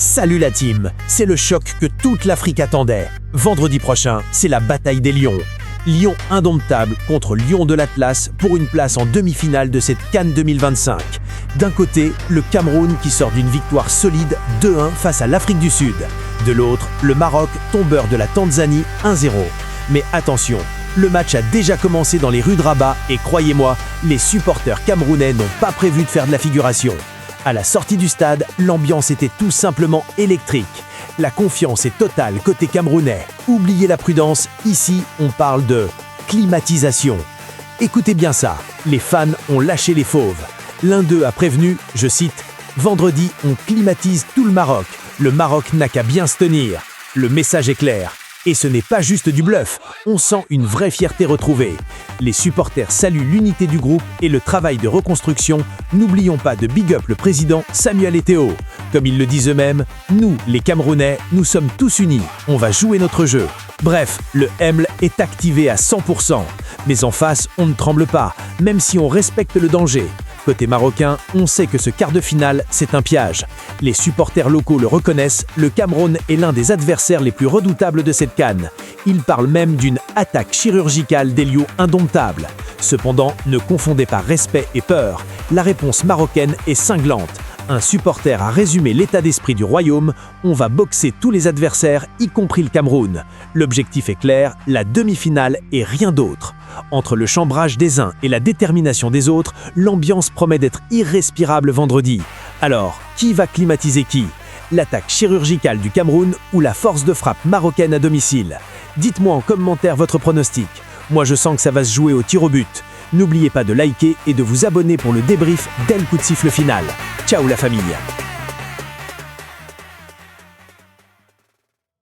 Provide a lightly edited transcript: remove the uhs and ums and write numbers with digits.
Salut la team, c'est le choc que toute l'Afrique attendait. Vendredi prochain, c'est la bataille des Lions. Lions indomptables contre Lions de l'Atlas pour une place en demi-finale de cette CAN 2025. D'un côté, le Cameroun qui sort d'une victoire solide 2-1 face à l'Afrique du Sud. De l'autre, le Maroc, tombeur de la Tanzanie 1-0. Mais attention, le match a déjà commencé dans les rues de Rabat et croyez-moi, les supporters camerounais n'ont pas prévu de faire de la figuration. À la sortie du stade, l'ambiance était tout simplement électrique. La confiance est totale côté camerounais. Oubliez la prudence, ici on parle de climatisation. Écoutez bien ça, les fans ont lâché les fauves. L'un d'eux a prévenu, je cite, « Vendredi, on climatise tout le Maroc. Le Maroc n'a qu'à bien se tenir. » Le message est clair. Et ce n'est pas juste du bluff, on sent une vraie fierté retrouvée. Les supporters saluent l'unité du groupe et le travail de reconstruction. N'oublions pas de big up le président Samuel Eto'o. Comme ils le disent eux-mêmes, nous, les Camerounais, nous sommes tous unis. On va jouer notre jeu. Bref, le EML est activé à 100%. Mais en face, on ne tremble pas, même si on respecte le danger. Côté marocain, on sait que ce quart de finale, c'est un piège. Les supporters locaux le reconnaissent, le Cameroun est l'un des adversaires les plus redoutables de cette CAN. Ils parlent même d'une attaque chirurgicale des lions indomptables. Cependant, ne confondez pas respect et peur. La réponse marocaine est cinglante. Un supporter a résumé l'état d'esprit du royaume, on va boxer tous les adversaires, y compris le Cameroun. L'objectif est clair, la demi-finale et rien d'autre. Entre le chambrage des uns et la détermination des autres, l'ambiance promet d'être irrespirable vendredi. Alors, qui va climatiser qui? L'attaque chirurgicale du Cameroun ou la force de frappe marocaine à domicile? Dites-moi en commentaire votre pronostic. Moi je sens que ça va se jouer au tir au but. N'oubliez pas de liker et de vous abonner pour le débrief dès le coup de siffle final. Ciao la famille!